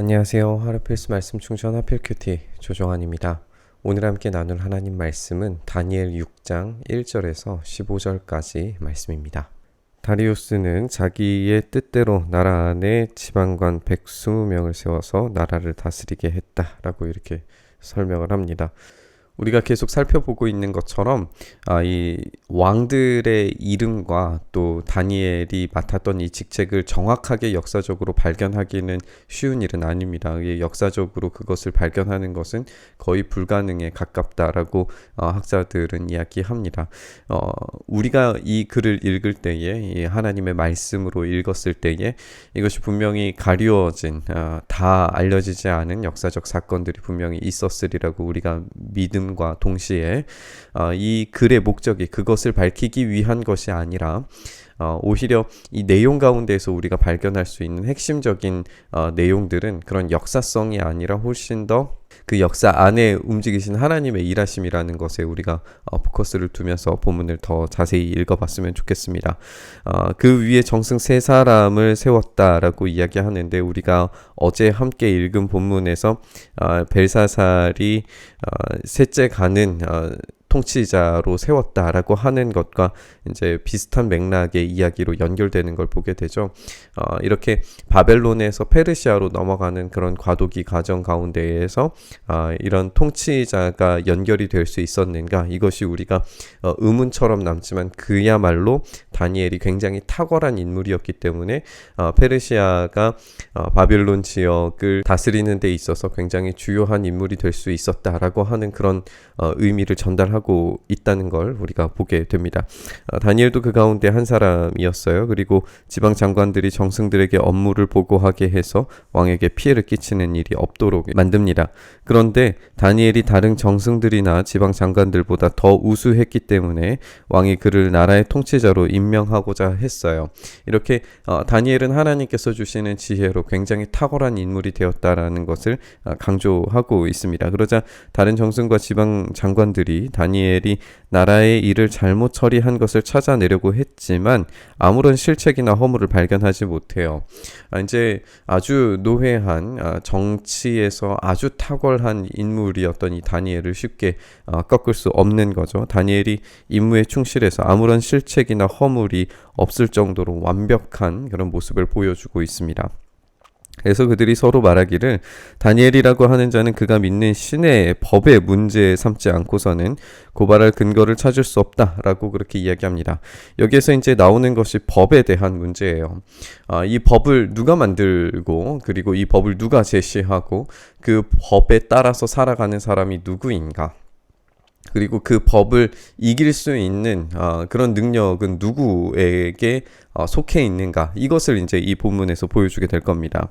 안녕하세요. 하루 필수 말씀 충전 하필 큐티 조정환입니다. 오늘 함께 나눌 하나님 말씀은 다니엘 6장 1절에서 15절까지 말씀입니다. 다리우스는 자기의 뜻대로 나라 안에 지방관 120명을 세워서 나라를 다스리게 했다라고 이렇게 설명을 합니다. 우리가 계속 살펴보고 있는 것처럼 이 왕들의 이름과 또 다니엘이 맡았던 이 직책을 정확하게 역사적으로 발견하기는 쉬운 일은 아닙니다. 역사적으로 그것을 발견하는 것은 거의 불가능에 가깝다라고 학자들은 이야기합니다. 우리가 이 글을 읽을 때에 이 하나님의 말씀으로 읽었을 때에 이것이 분명히 가리워진 다 알려지지 않은 역사적 사건들이 분명히 있었으리라고 우리가 과 동시에 이 글의 목적이 그것을 밝히기 위한 것이 아니라 오히려 이 내용 가운데에서 우리가 발견할 수 있는 핵심적인 내용들은 그런 역사성이 아니라 훨씬 더 그 역사 안에 움직이신 하나님의 일하심이라는 것에 우리가 포커스를 두면서 본문을 더 자세히 읽어봤으면 좋겠습니다. 그 위에 정승 세 사람을 세웠다라고 이야기하는데 우리가 어제 함께 읽은 본문에서 벨사살이 셋째 가는 통치자로 세웠다라고 하는 것과 이제 비슷한 맥락의 이야기로 연결되는 걸 보게 되죠. 이렇게 바벨론에서 페르시아로 넘어가는 그런 과도기 과정 가운데에서 이런 통치자가 연결이 될 수 있었는가, 이것이 우리가 의문처럼 남지만 그야말로 다니엘이 굉장히 탁월한 인물이었기 때문에 페르시아가 바벨론 지역을 다스리는 데 있어서 굉장히 주요한 인물이 될 수 있었다라고 하는 그런 의미를 전달하고 있다는 걸 우리가 보게 됩니다. 다니엘도 그 가운데 한 사람이었어요. 그리고 지방 장관들이 정승들에게 업무를 보고하게 해서 왕에게 피해를 끼치는 일이 없도록 만듭니다. 그런데 다니엘이 다른 정승들이나 지방 장관들보다 더 우수했기 때문에 왕이 그를 나라의 통치자로 임명하고자 했어요. 이렇게 다니엘은 하나님께서 주시는 지혜로 굉장히 탁월한 인물이 되었다라는 것을 강조하고 있습니다. 그러자 다른 정승과 지방 장관들이 다니엘이 나라의 일을 잘못 처리한 것을 찾아내려고 했지만 아무런 실책이나 허물을 발견하지 못해요. 이제 아주 노회한 정치에서 아주 탁월한 인물이었던 이 다니엘을 쉽게 꺾을 수 없는 거죠. 다니엘이 임무에 충실해서 아무런 실책이나 허물이 없을 정도로 완벽한 그런 모습을 보여주고 있습니다. 그래서 그들이 서로 말하기를 다니엘이라고 하는 자는 그가 믿는 신의 법의 문제 삼지 않고서는 고발할 근거를 찾을 수 없다라고 그렇게 이야기합니다. 여기에서 이제 나오는 것이 법에 대한 문제예요. 이 법을 누가 만들고 그리고 이 법을 누가 제시하고 그 법에 따라서 살아가는 사람이 누구인가? 그리고 그 법을 이길 수 있는 그런 능력은 누구에게 속해 있는가, 이것을 이제 이 본문에서 보여주게 될 겁니다.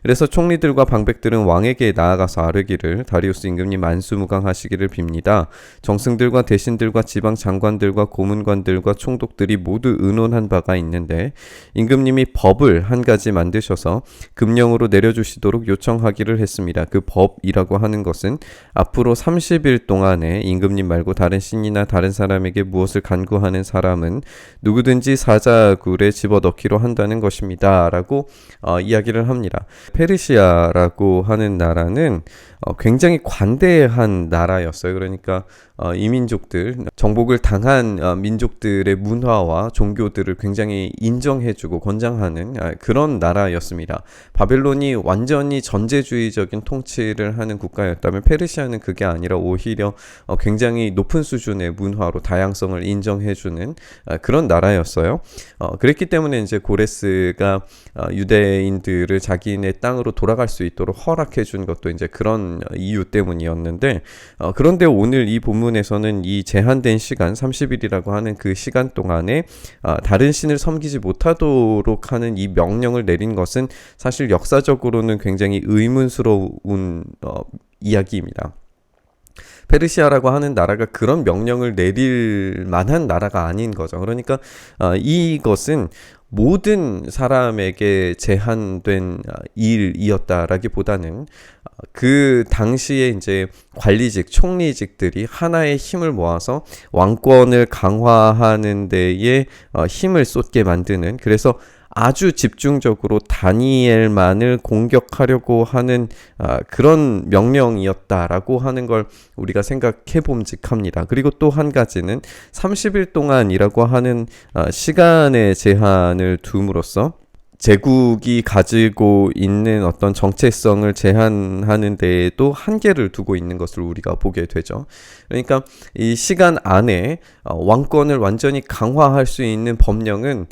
그래서 총리들과 방백들은 왕에게 나아가서 아뢰기를 다리우스 임금님 만수무강하시기를 빕니다. 정승들과 대신들과 지방 장관들과 고문관들과 총독들이 모두 의논한 바가 있는데 임금님이 법을 한 가지 만드셔서 금령으로 내려주시도록 요청하기를 했습니다. 그 법이라고 하는 것은 앞으로 30일 동안에 임금님 말고 다른 신이나 다른 사람에게 무엇을 간구하는 사람은 누구든지 사자굴에 집어넣기로 한다는 것입니다. 라고 이야기를 합니다. 페르시아라고 하는 나라는 굉장히 관대한 나라였어요. 그러니까 이민족들, 정복을 당한 민족들의 문화와 종교들을 굉장히 인정해주고 권장하는 그런 나라였습니다. 바벨론이 완전히 전제주의적인 통치를 하는 국가였다면 페르시아는 그게 아니라 오히려 굉장히 높은 수준의 문화로 다양성을 인정해주는 그런 나라였어요. 그랬기 때문에 이제 고레스가 유대인들을 자기네 땅으로 돌아갈 수 있도록 허락해준 것도 이제 그런 이유 때문이었는데, 그런데 오늘 이 본문에서는 이 제한된 시간 30일이라고 하는 그 시간 동안에 다른 신을 섬기지 못하도록 하는 이 명령을 내린 것은 사실 역사적으로는 굉장히 의문스러운 이야기입니다. 페르시아라고 하는 나라가 그런 명령을 내릴 만한 나라가 아닌 거죠. 그러니까 이것은 모든 사람에게 제한된 일이었다라기보다는 그 당시에 이제 관리직, 총리직들이 하나의 힘을 모아서 왕권을 강화하는 데에 힘을 쏟게 만드는, 그래서 아주 집중적으로 다니엘만을 공격하려고 하는 그런 명령이었다라고 하는 걸 우리가 생각해 봄직합니다. 그리고 또 한 가지는 30일 동안이라고 하는 시간의 제한을 둠으로써 제국이 가지고 있는 어떤 정체성을 제한하는 데에도 한계를 두고 있는 것을 우리가 보게 되죠. 그러니까 이 시간 안에 왕권을 완전히 강화할 수 있는 법령은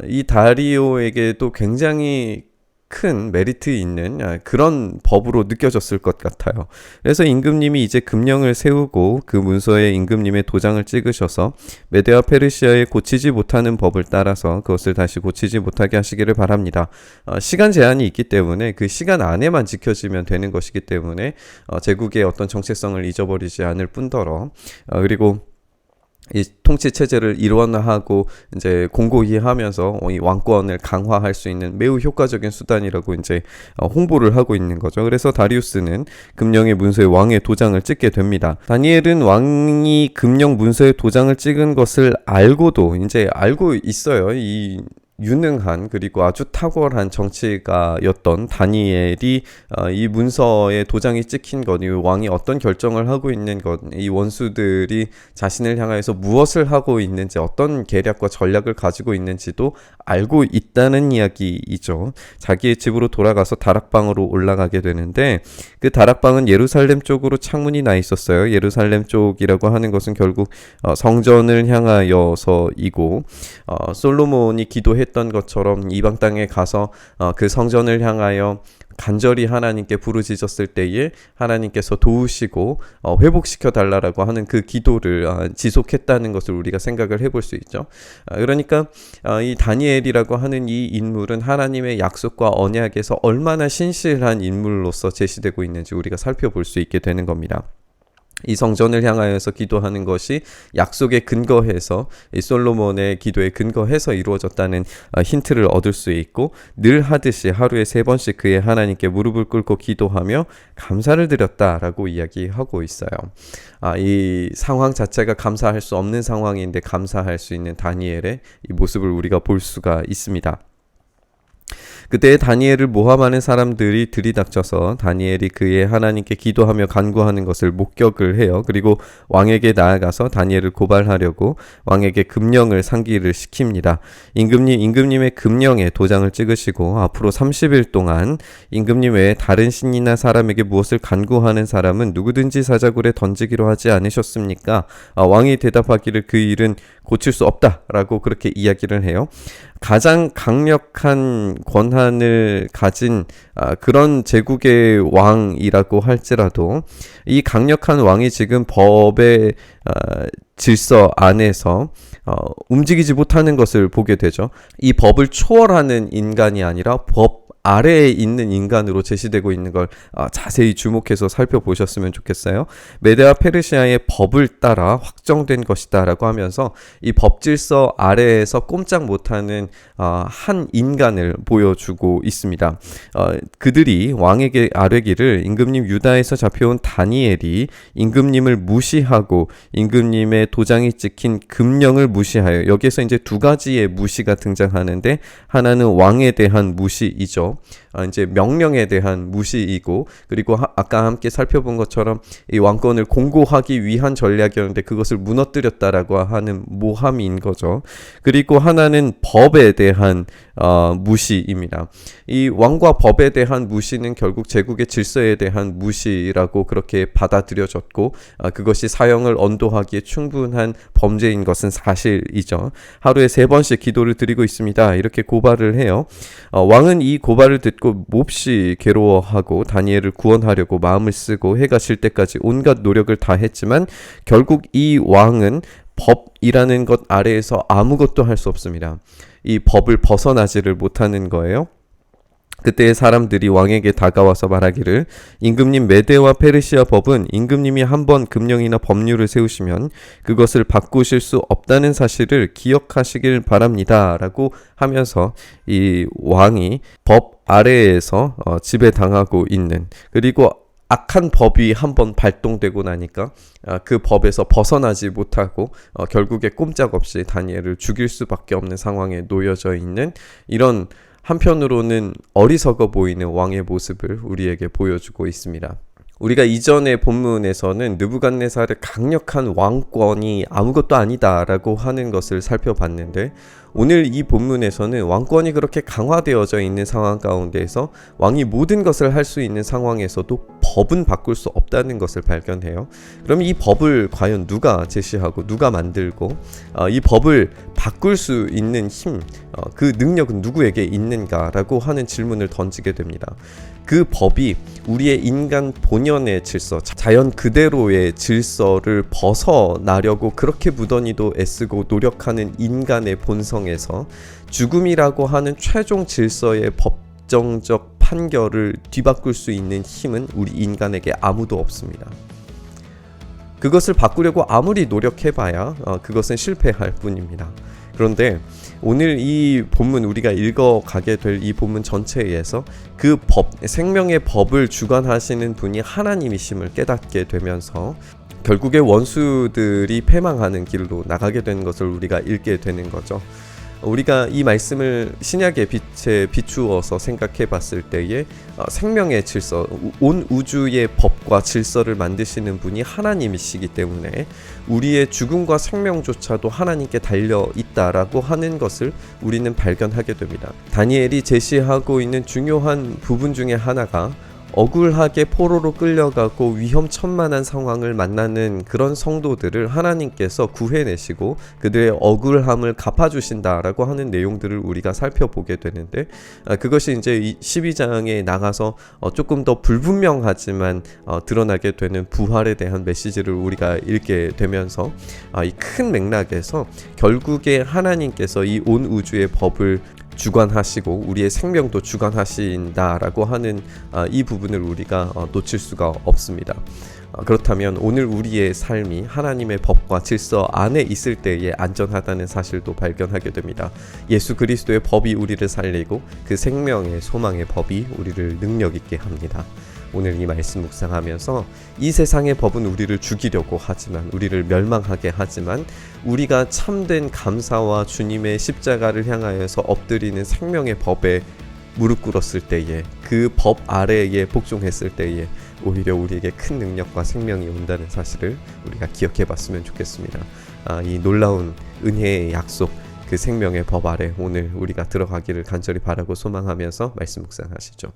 이 다리오에게도 굉장히 큰 메리트 있는 그런 법으로 느껴졌을 것 같아요. 그래서 임금님이 이제 금령을 세우고 그 문서에 임금님의 도장을 찍으셔서 메데와 페르시아에 고치지 못하는 법을 따라서 그것을 다시 고치지 못하게 하시기를 바랍니다. 시간 제한이 있기 때문에 그 시간 안에만 지켜지면 되는 것이기 때문에 제국의 어떤 정체성을 잊어버리지 않을 뿐더러 그리고 이 통치 체제를 일원화하고 이제 공고히 하면서 이 왕권을 강화할 수 있는 매우 효과적인 수단이라고 이제 홍보를 하고 있는 거죠. 그래서 다리우스는 금령의 문서에 왕의 도장을 찍게 됩니다. 다니엘은 왕이 금령 문서에 도장을 찍은 것을 알고도 이제 알고 있어요. 이 유능한 그리고 아주 탁월한 정치가였던 다니엘이 이 문서에 도장이 찍힌 것, 이 왕이 어떤 결정을 하고 있는 것, 이 원수들이 자신을 향하여서 무엇을 하고 있는지 어떤 계략과 전략을 가지고 있는지도 알고 있다는 이야기이죠. 자기의 집으로 돌아가서 다락방으로 올라가게 되는데 그 다락방은 예루살렘 쪽으로 창문이 나 있었어요. 예루살렘 쪽이라고 하는 것은 결국 성전을 향하여서이고 솔로몬이 기도했던 것처럼 이방 땅에 가서 그 성전을 향하여 간절히 하나님께 부르짖었을 때에 하나님께서 도우시고 회복시켜 달라라고 하는 그 기도를 지속했다는 것을 우리가 생각을 해볼 수 있죠. 그러니까 이 다니엘이라고 하는 이 인물은 하나님의 약속과 언약에서 얼마나 신실한 인물로서 제시되고 있는지 우리가 살펴볼 수 있게 되는 겁니다. 이 성전을 향하여서 기도하는 것이 약속에 근거해서 이 솔로몬의 기도에 근거해서 이루어졌다는 힌트를 얻을 수 있고 늘 하듯이 하루에 3번씩 그의 하나님께 무릎을 꿇고 기도하며 감사를 드렸다라고 이야기하고 있어요. 이 상황 자체가 감사할 수 없는 상황인데 감사할 수 있는 다니엘의 이 모습을 우리가 볼 수가 있습니다. 그때 다니엘을 모함하는 사람들이 들이닥쳐서 다니엘이 그의 하나님께 기도하며 간구하는 것을 목격을 해요. 그리고 왕에게 나아가서 다니엘을 고발하려고 왕에게 금령을 상기를 시킵니다. 임금님의 금령에 도장을 찍으시고 앞으로 30일 동안 임금님 외에 다른 신이나 사람에게 무엇을 간구하는 사람은 누구든지 사자굴에 던지기로 하지 않으셨습니까? 왕이 대답하기를 그 일은 고칠 수 없다라고 그렇게 이야기를 해요. 가장 강력한 권한을 가진 그런 제국의 왕이라고 할지라도 이 강력한 왕이 지금 법의 질서 안에서 움직이지 못하는 것을 보게 되죠. 이 법을 초월하는 인간이 아니라 법 아래에 있는 인간으로 제시되고 있는 걸 자세히 주목해서 살펴보셨으면 좋겠어요. 메데와 페르시아의 법을 따라 확정된 것이다 라고 하면서 이 법질서 아래에서 꼼짝 못하는 한 인간을 보여주고 있습니다. 그들이 왕에게 아뢰기를 임금님 유다에서 잡혀온 다니엘이 임금님을 무시하고 임금님의 도장이 찍힌 금령을 무시하여, 여기에서 이제 두 가지의 무시가 등장하는데 하나는 왕에 대한 무시이죠. 이제 명령에 대한 무시이고, 그리고 아까 함께 살펴본 것처럼 이 왕권을 공고하기 위한 전략이었는데 그것을 무너뜨렸다라고 하는 모함인 거죠. 그리고 하나는 법에 대한 무시입니다. 이 왕과 법에 대한 무시는 결국 제국의 질서에 대한 무시라고 그렇게 받아들여졌고, 그것이 사형을 언도하기에 충분한 범죄인 것은 사실이죠. 하루에 3번씩 기도를 드리고 있습니다. 이렇게 고발을 해요. 왕은 이 고발을 듣고 몹시 괴로워하고 다니엘을 구원하려고 마음을 쓰고 해가 질 때까지 온갖 노력을 다했지만 결국 이 왕은 법이라는 것 아래에서 아무것도 할 수 없습니다. 이 법을 벗어나지를 못하는 거예요. 그때 사람들이 왕에게 다가와서 말하기를, 임금님 메데와 페르시아 법은 임금님이 한번 금령이나 법률을 세우시면 그것을 바꾸실 수 없다는 사실을 기억하시길 바랍니다 라고 하면서 이 왕이 법 아래에서 지배당하고 있는, 그리고 악한 법이 한번 발동되고 나니까 그 법에서 벗어나지 못하고 결국에 꼼짝없이 다니엘을 죽일 수밖에 없는 상황에 놓여져 있는 이런, 한편으로는 어리석어 보이는 왕의 모습을 우리에게 보여주고 있습니다. 우리가 이전의 본문에서는 느부갓네살의 강력한 왕권이 아무것도 아니다라고 하는 것을 살펴봤는데, 오늘 이 본문에서는 왕권이 그렇게 강화되어져 있는 상황 가운데에서 왕이 모든 것을 할 수 있는 상황에서도 법은 바꿀 수 없다는 것을 발견해요. 그럼 이 법을 과연 누가 제시하고 누가 만들고 이 법을 바꿀 수 있는 힘, 그 능력은 누구에게 있는가라고 하는 질문을 던지게 됩니다. 그 법이 우리의 인간 본연의 질서, 자연 그대로의 질서를 벗어나려고 그렇게 무던히도 애쓰고 노력하는 인간의 본성에서 죽음이라고 하는 최종 질서의 법정적 판결을 뒤바꿀 수 있는 힘은 우리 인간에게 아무도 없습니다. 그것을 바꾸려고 아무리 노력해봐야 그것은 실패할 뿐입니다. 그런데 오늘 이 본문, 우리가 읽어가게 될 이 본문 전체에서 그 법, 생명의 법을 주관하시는 분이 하나님이심을 깨닫게 되면서 결국에 원수들이 패망하는 길로 나가게 되는 것을 우리가 읽게 되는 거죠. 우리가 이 말씀을 신약의 빛에 비추어서 생각해 봤을 때에 생명의 질서, 온 우주의 법과 질서를 만드시는 분이 하나님이시기 때문에 우리의 죽음과 생명조차도 하나님께 달려 있다라고 하는 것을 우리는 발견하게 됩니다. 다니엘이 제시하고 있는 중요한 부분 중에 하나가 억울하게 포로로 끌려가고 위험천만한 상황을 만나는 그런 성도들을 하나님께서 구해내시고 그들의 억울함을 갚아주신다라고 하는 내용들을 우리가 살펴보게 되는데, 그것이 이제 12장에 나가서 조금 더 불분명하지만 드러나게 되는 부활에 대한 메시지를 우리가 읽게 되면서 이 큰 맥락에서 결국에 하나님께서 이 온 우주의 법을 주관하시고 우리의 생명도 주관하신다라고 하는 이 부분을 우리가 놓칠 수가 없습니다. 그렇다면 오늘 우리의 삶이 하나님의 법과 질서 안에 있을 때에 안전하다는 사실도 발견하게 됩니다. 예수 그리스도의 법이 우리를 살리고 그 생명의 소망의 법이 우리를 능력 있게 합니다. 오늘 이 말씀 묵상하면서 이 세상의 법은 우리를 죽이려고 하지만, 우리를 멸망하게 하지만, 우리가 참된 감사와 주님의 십자가를 향하여서 엎드리는 생명의 법에 무릎 꿇었을 때에, 그 법 아래에 복종했을 때에 오히려 우리에게 큰 능력과 생명이 온다는 사실을 우리가 기억해 봤으면 좋겠습니다. 이 놀라운 은혜의 약속, 그 생명의 법 아래 오늘 우리가 들어가기를 간절히 바라고 소망하면서 말씀 묵상하시죠.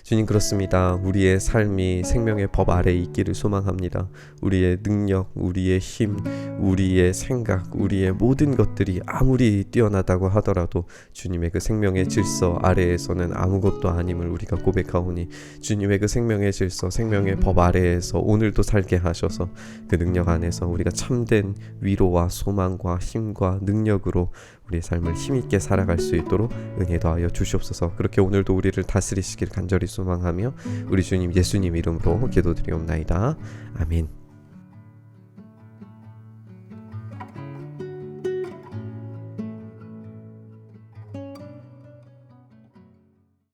주님, 그렇습니다. 우리의 삶이 생명의 법 아래에 있기를 소망합니다. 우리의 능력, 우리의 힘, 우리의 생각, 우리의 모든 것들이 아무리 뛰어나다고 하더라도 주님의 그 생명의 질서 아래에서는 아무것도 아님을 우리가 고백하오니, 주님의 그 생명의 질서, 생명의 법 아래에서 오늘도 살게 하셔서 그 능력 안에서 우리가 참된 위로와 소망과 힘과 능력으로 우리의 삶을 힘있게 살아갈 수 있도록 은혜 더하여 주시옵소서. 그렇게 오늘도 우리를 다스리시길 간절히 소망하며 우리 주님 예수님 이름으로 기도드리옵나이다. 아멘.